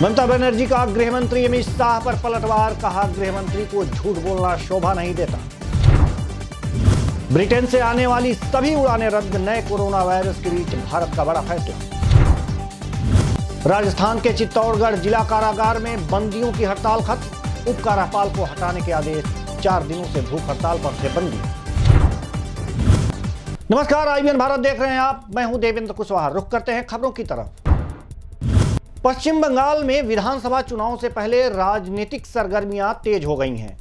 ममता बनर्जी का गृह मंत्री अमित शाह पर पलटवार, कहा गृह मंत्री को झूठ बोलना शोभा नहीं देता। ब्रिटेन से आने वाली सभी उड़ानें रद्द, नए कोरोना वायरस के बीच भारत का बड़ा फैसला। राजस्थान के चित्तौड़गढ़ जिला कारागार में बंदियों की हड़ताल खत्म, उप कारापाल को हटाने के आदेश, 4 दिनों से भूख हड़ताल पर थे बंदी। नमस्कार, IBN भारत देख रहे हैं आप, मैं हूं देवेंद्र कुशवाहा। रुख करते हैं खबरों की तरफ। पश्चिम बंगाल में विधानसभा चुनाव से पहले राजनीतिक सरगर्मियां तेज हो गई हैं।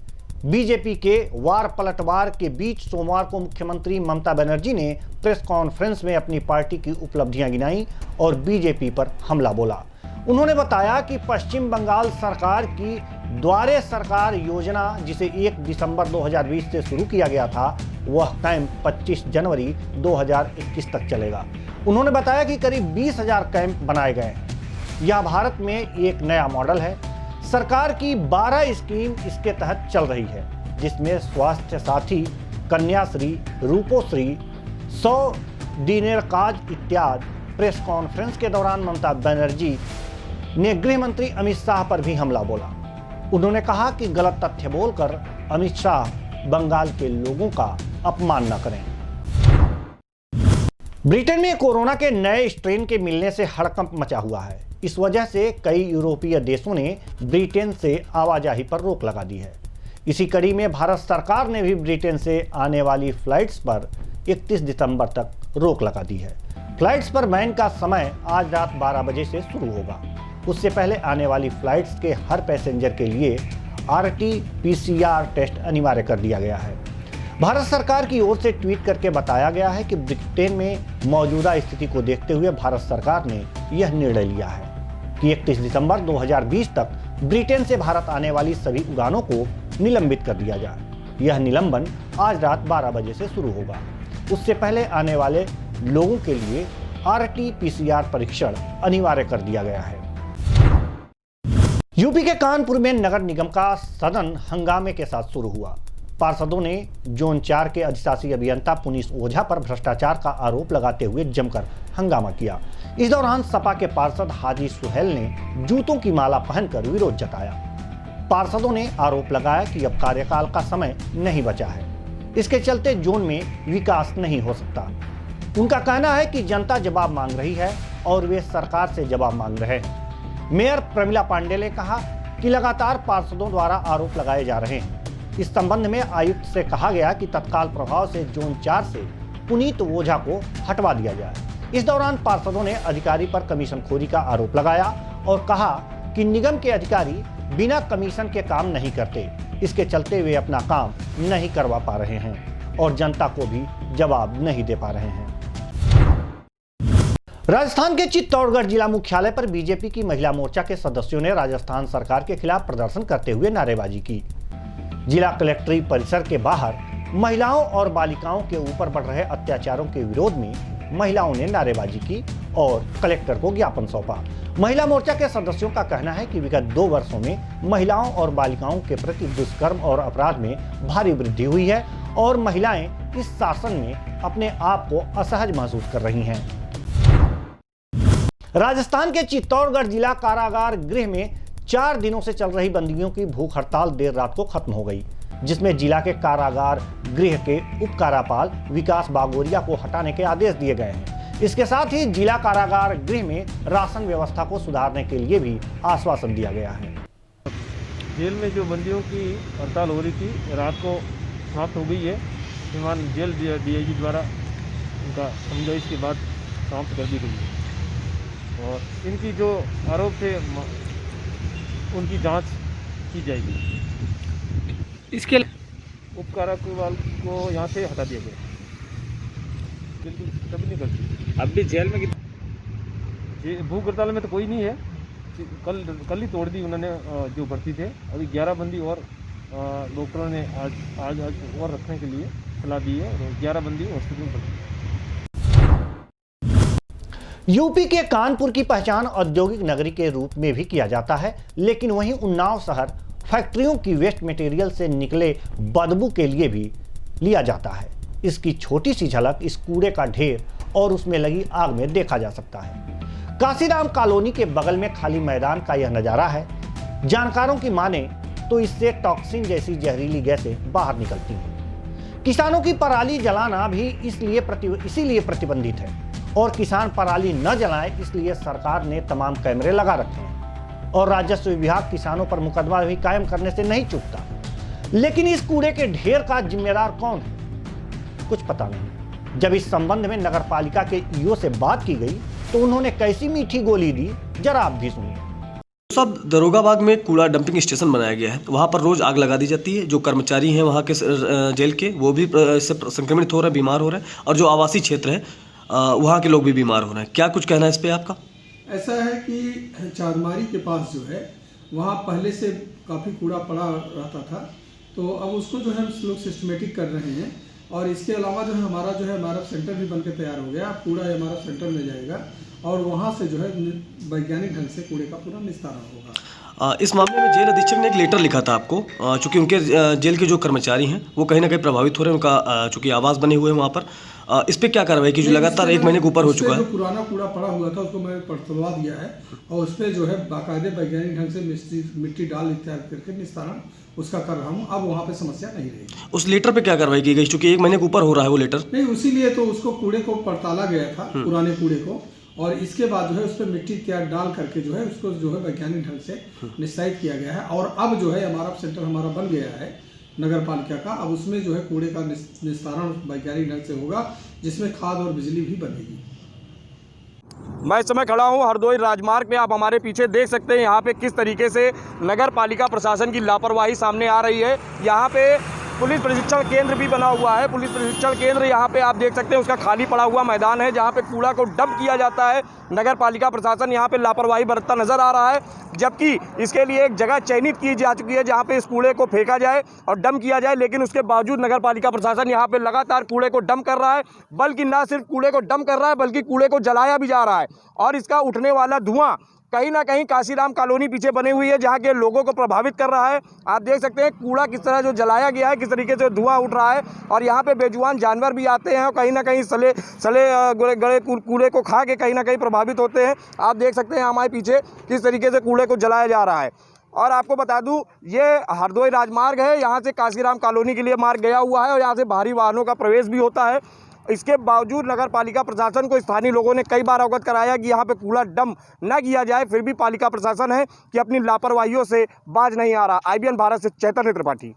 बीजेपी के वार पलटवार के बीच सोमवार को मुख्यमंत्री ममता बनर्जी ने प्रेस कॉन्फ्रेंस में अपनी पार्टी की उपलब्धियां गिनाई और बीजेपी पर हमला बोला। उन्होंने बताया कि पश्चिम बंगाल सरकार की द्वारे सरकार योजना, जिसे 1 दिसंबर 2020 से शुरू किया गया था, वह कैंप 25 जनवरी 2021 तक चलेगा। उन्होंने बताया कि करीब 20,000 कैंप बनाए गए। यह भारत में एक नया मॉडल है। सरकार की 12 स्कीम इसके तहत चल रही है, जिसमें स्वास्थ्य साथी, कन्याश्री, रूपोश्री, 100 दिनेर काज इत्यादि। प्रेस कॉन्फ्रेंस के दौरान ममता बनर्जी ने गृह मंत्री अमित शाह पर भी हमला बोला। उन्होंने कहा कि गलत तथ्य बोलकर अमित शाह बंगाल के लोगों का अपमान न करें। ब्रिटेन में कोरोना के नए स्ट्रेन के मिलने से हड़कंप मचा हुआ है। इस वजह से कई यूरोपीय देशों ने ब्रिटेन से आवाजाही पर रोक लगा दी है। इसी कड़ी में भारत सरकार ने भी ब्रिटेन से आने वाली फ्लाइट्स पर 31 दिसंबर तक रोक लगा दी है। फ्लाइट्स पर बैन का समय आज रात 12 बजे से शुरू होगा। उससे पहले आने वाली फ्लाइट्स के हर पैसेंजर के लिए RT-PCR टेस्ट अनिवार्य कर दिया गया है। भारत सरकार की ओर से ट्वीट करके बताया गया है कि ब्रिटेन में मौजूदा स्थिति को देखते हुए भारत सरकार ने यह निर्णय लिया है कि 31 दिसंबर 2020 तक ब्रिटेन से भारत आने वाली सभी उड़ानों को निलंबित कर दिया जाए। यह निलंबन आज रात 12 बजे से शुरू होगा। उससे पहले आने वाले लोगों के लिए RT-PCR परीक्षण अनिवार्य कर दिया गया है। यूपी के कानपुर में नगर निगम का सदन हंगामे के साथ शुरू हुआ। पार्षदों ने जोन 4 के अधिशासी अभियंता पुनीश ओझा पर भ्रष्टाचार का आरोप लगाते हुए जमकर हंगामा किया। इस दौरान सपा के पार्षद हाजी सुहेल ने जूतों की माला पहनकर विरोध जताया। पार्षदों ने आरोप लगाया कि अब कार्यकाल का समय नहीं बचा है, इसके चलते जोन में विकास नहीं हो सकता। उनका कहना है कि जनता जवाब मांग रही है और वे सरकार से जवाब मांग रहे हैं। मेयर प्रमिला पांडे ने कहा कि लगातार पार्षदों द्वारा आरोप लगाए जा रहे हैं। इस संबंध में आयुक्त से कहा गया कि तत्काल प्रभाव से जोन 4 से पुनीत ओझा को हटवा दिया जाए। इस दौरान पार्षदों ने अधिकारी पर कमीशनखोरी का आरोप लगाया और कहा कि निगम के अधिकारी बिना कमीशन के काम नहीं करते, इसके चलते वे अपना काम नहीं करवा पा रहे हैं और जनता को भी जवाब नहीं दे पा रहे हैं। राजस्थान के चित्तौड़गढ़ जिला मुख्यालय पर बीजेपी की महिला मोर्चा के सदस्यों ने राजस्थान सरकार के खिलाफ प्रदर्शन करते हुए नारेबाजी की। जिला कलेक्ट्रेट परिसर के बाहर महिलाओं और बालिकाओं के ऊपर बढ़ रहे अत्याचारों के विरोध में महिलाओं ने नारेबाजी की और कलेक्टर को ज्ञापन सौंपा। महिला मोर्चा के सदस्यों का कहना है कि विगत 2 वर्षों में महिलाओं और बालिकाओं के प्रति दुष्कर्म और अपराध में भारी वृद्धि हुई है और महिलाएं इस शासन में अपने आप को असहज महसूस कर रही हैं। राजस्थान के चित्तौड़गढ़ जिला कारागार गृह में 4 दिनों से चल रही बंदियों की भूख हड़ताल देर रात को खत्म हो गई, जिसमें जिला के कारागार गृह के उप कारापाल विकास बागोरिया को हटाने के आदेश दिए गए हैं। इसके साथ ही जिला कारागार गृह में राशन व्यवस्था को सुधारने के लिए भी आश्वासन दिया गया है। जेल में जो बंदियों की हड़ताल हो रही थी, रात को समाप्त हो गई है। श्रीमान जेल DIG द्वारा उनका समझाइश के बाद समाप्त कर दी गई है और इनकी जो आरोप थे उनकी जांच की जाएगी। इसके उप कारापाल को यहाँ से हटा दिया गया। बिल्कुल कभी नहीं करती। अब भी जेल में भूख हड़ताल में तो कोई नहीं है। कल ही तोड़ दी उन्होंने जो भर्ती थे। अभी 11 बंदी और डॉक्टरों ने आज और रखने के लिए सलाह दी है और 11 बंदी हॉस्पिटल में भर्ती। यूपी के कानपुर की पहचान औद्योगिक नगरी के रूप में भी किया जाता है, लेकिन वहीं उन्नाव शहर फैक्ट्रियों की वेस्ट मटेरियल से निकले बदबू के लिए भी लिया जाता है। इसकी छोटी सी झलक इस कूड़े का ढेर और उसमें लगी आग में देखा जा सकता है। काशीराम कॉलोनी के बगल में खाली मैदान का यह नजारा है। जानकारों की माने तो इससे टॉक्सिन जैसी जहरीली गैसें बाहर निकलती हैं। किसानों की पराली जलाना भी इसीलिए प्रतिबंधित है और किसान पराली न जलाएं इसलिए सरकार ने तमाम कैमरे लगा रखे हैं और राजस्व विभाग किसानों पर मुकदमा भी कायम करने से नहीं चूकता। लेकिन इस कूड़े के ढेर का जिम्मेदार कौन है, कुछ पता नहीं। जब इस संबंध में नगर पालिका के ईओ से बात की गई तो उन्होंने कैसी मीठी गोली दी, जरा आप भी सुनिए। सब दरोगाबाग में कूड़ा डंपिंग स्टेशन बनाया गया है। वहाँ पर रोज आग लगा दी जाती है। जो कर्मचारी हैं वहाँ के जेल के, वो भी इससे संक्रमित हो रहे हैं, बीमार हो रहे हैं, और जो आवासीय क्षेत्र है वहाँ के लोग भी बीमार हो रहे हैं। क्या कुछ कहना है इस पे आपका? ऐसा है कि चांदमारी के पास जो है वहाँ पहले से काफ़ी कूड़ा पड़ा रहता था, तो अब उसको जो है लोग सिस्टमेटिक कर रहे हैं। और इसके अलावा जो है हमारा सेंटर भी बनकर तैयार हो गया। अब कूड़ा हमारा सेंटर में जाएगा और वहाँ से जो है वैज्ञानिक ढंग से कूड़े का पूरा निस्तारण होगा। इस मामले में जेल अधीक्षक ने एक लेटर लिखा था आपको, चूँकि उनके जेल के जो कर्मचारी हैं वो कहीं ना कहीं प्रभावित हो रहे हैं, उनका चूँकि आवास बने हुए हैं वहाँ पर। इस पे क्या कार्रवाई की जो लगातार 1 महीने के ऊपर हो चुका है? जो पुराना कूड़ा पड़ा हुआ था उसको मैंने पड़तलवा दिया है और उस पर जो है बाकायदे वैज्ञानिक ढंग से मिट्टी डाल इत्यादि करके निस्तारण उसका कर रहा हूँ। अब वहाँ पे समस्या नहीं रहेगी। उस लेटर पे क्या कार्रवाई की गई, चूँकि 1 महीने के ऊपर हो रहा है वो लेटर? नहीं, उसीलिए तो उसको कूड़े को पड़ताला गया था, पुराने कूड़े को, और इसके बाद जो है उस पर मिट्टी इत्यादि डाल करके जो है उसको जो है वैज्ञानिक ढंग से निस्तारित किया गया है। और अब जो है हमारा सेंटर बन गया है नगर पालिका का। अब उसमें जो है कूड़े का निस्तारण वैज्ञानिक ढंग से होगा, जिसमें खाद और बिजली भी बनेगी। मैं इस समय खड़ा हूँ हरदोई राजमार्ग पे। आप हमारे पीछे देख सकते हैं यहाँ पे किस तरीके से नगर पालिका प्रशासन की लापरवाही सामने आ रही है। यहाँ पे पुलिस प्रशिक्षण केंद्र भी बना हुआ है। पुलिस प्रशिक्षण केंद्र यहाँ पे आप देख सकते हैं, उसका खाली पड़ा हुआ मैदान है जहाँ पे कूड़ा को डंप किया जाता है। नगर पालिका प्रशासन यहाँ पे लापरवाही बरतता नजर आ रहा है, जबकि इसके लिए एक जगह चयनित की जा चुकी है जहाँ पे इस कूड़े को फेंका जाए और डंप किया जाए। लेकिन उसके बावजूद नगर पालिका प्रशासन यहाँ पे लगातार कूड़े को डंप कर रहा है, बल्कि ना सिर्फ कूड़े को डंप कर रहा है बल्कि कूड़े को जलाया भी जा रहा है। और इसका उठने वाला धुआं कहीं ना कहीं काशीराम कॉलोनी पीछे बनी हुई है जहाँ के लोगों को प्रभावित कर रहा है। आप देख सकते हैं कूड़ा किस तरह जो जलाया गया है, किस तरीके से धुआं उठ रहा है। और यहाँ पे बेजुबान जानवर भी आते हैं और कहीं ना कहीं सले गड़े कूड़े को खा के कहीं ना कहीं प्रभावित होते हैं। आप देख सकते हैं हमारे पीछे किस तरीके से कूड़े को जलाया जा रहा है। और आपको बता दूं, ये हरदोई राजमार्ग है, यहाँ से काशीराम कॉलोनी के लिए मार्ग गया हुआ है और यहाँ से भारी वाहनों का प्रवेश भी होता है। इसके बावजूद नगर पालिका प्रशासन को स्थानीय लोगों ने कई बार अवगत कराया कि यहाँ पे कूड़ा डंप न किया जाए, फिर भी पालिका प्रशासन है कि अपनी लापरवाहियों से बाज नहीं आ रहा। IBN भारत से चैतन्य त्रिपाठी।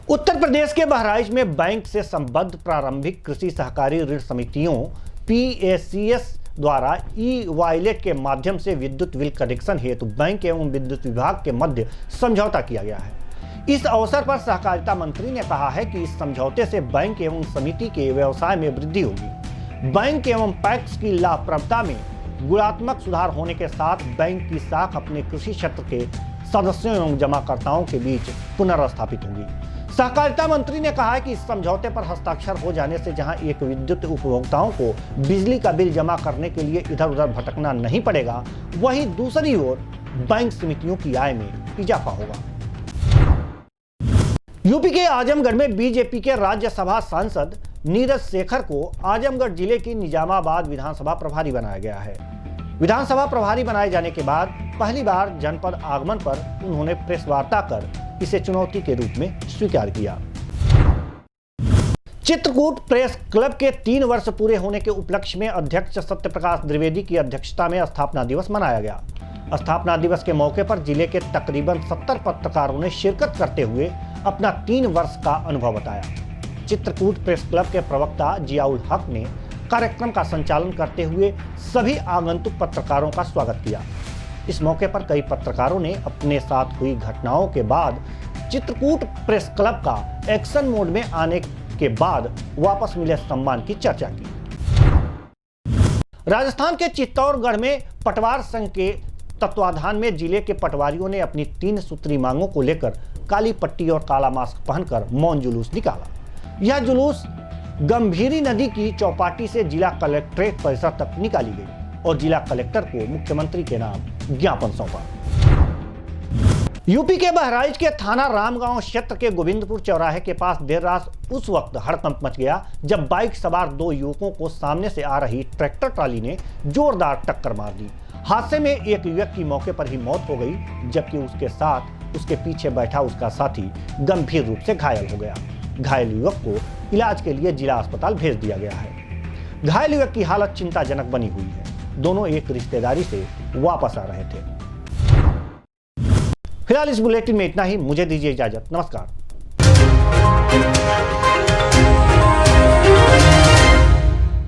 उत्तर प्रदेश के बहराइच में बैंक से संबद्ध प्रारंभिक कृषि सहकारी ऋण समितियों PACS द्वारा ई-वॉलेट के माध्यम से विद्युत बिल कनेक्शन हेतु बैंक एवं विद्युत विभाग के मध्य समझौता किया गया है। इस अवसर पर सहकारिता मंत्री ने कहा है कि इस समझौते से बैंक एवं समिति के व्यवसाय में वृद्धि होगी। बैंक एवं पैक्स की लाभप्रदता में गुणात्मक सुधार होने के साथ बैंक की साख अपने कृषि क्षेत्र के सदस्यों एवं जमाकर्ताओं के बीच पुनर्स्थापित होगी। सहकारिता मंत्री ने कहा है कि इस समझौते पर हस्ताक्षर हो जाने से जहां एक विद्युत उपभोक्ताओं को बिजली का बिल जमा करने के लिए इधर उधर भटकना नहीं पड़ेगा, वहीं दूसरी ओर बैंक समितियों की आय में इजाफा होगा। यूपी के आजमगढ़ में बीजेपी के राज्यसभा सांसद नीरज शेखर को आजमगढ़ जिले की निजामाबाद विधानसभा प्रभारी बनाया गया है। विधानसभा प्रभारी बनाए जाने के बाद पहली बार जनपद आगमन पर उन्होंने प्रेस वार्ता कर इसे चुनौती के रूप में स्वीकार किया। चित्रकूट प्रेस क्लब के 3 वर्ष पूरे होने के उपलक्ष्य में अध्यक्ष सत्यप्रकाश द्विवेदी की अध्यक्षता में स्थापना दिवस मनाया गया। स्थापना दिवस के मौके पर जिले के तकरीबन 70 पत्रकारों ने शिरकत करते हुए अपना 3 वर्ष का अनुभव बताया। चित्रकूट प्रेस क्लब के प्रवक्ता जियाउल हक ने कार्यक्रम का संचालन करते हुए सभी आगंतुक पत्रकारों का स्वागत किया। इस मौके पर कई पत्रकारों ने अपने साथ हुई घटनाओं के बाद चित्रकूट प्रेस क्लब का एक्शन मोड में आने के बाद वापस मिले सम्मान की चर्चा की। राजस्थान के चित्तौड़गढ़ में पटवार संघ के तत्वाधान में जिले के पटवारियों ने अपनी 3 सूत्री मांगों को लेकर काली पट्टी और काला मास्क पहनकर मौन जुलूस निकाला। यह जुलूस गंभीरी नदी की चौपाटी से जिला कलेक्ट्रेट परिसर तक निकाली गई और जिला कलेक्टर को मुख्यमंत्री के नाम ज्ञापन सौंपा। यूपी के बहराइच के थाना रामगांव क्षेत्र के गोविंदपुर चौराहे के पास देर रात उस वक्त हड़कंप मच गया जब बाइक सवार दो युवकों को सामने से आ रही ट्रैक्टर ट्राली ने जोरदार टक्कर मार दी। हादसे में एक युवक की मौके पर ही मौत हो गई, जबकि उसके साथ उसके पीछे बैठा उसका साथी गंभीर रूप से घायल हो गया। घायल युवक को इलाज के लिए जिला अस्पताल भेज दिया गया है। घायल युवक की हालत चिंताजनक बनी हुई है। दोनों एक रिश्तेदारी से वापस आ रहे थे। फिलहाल इस बुलेटिन में इतना ही। मुझे दीजिए इजाजत। नमस्कार।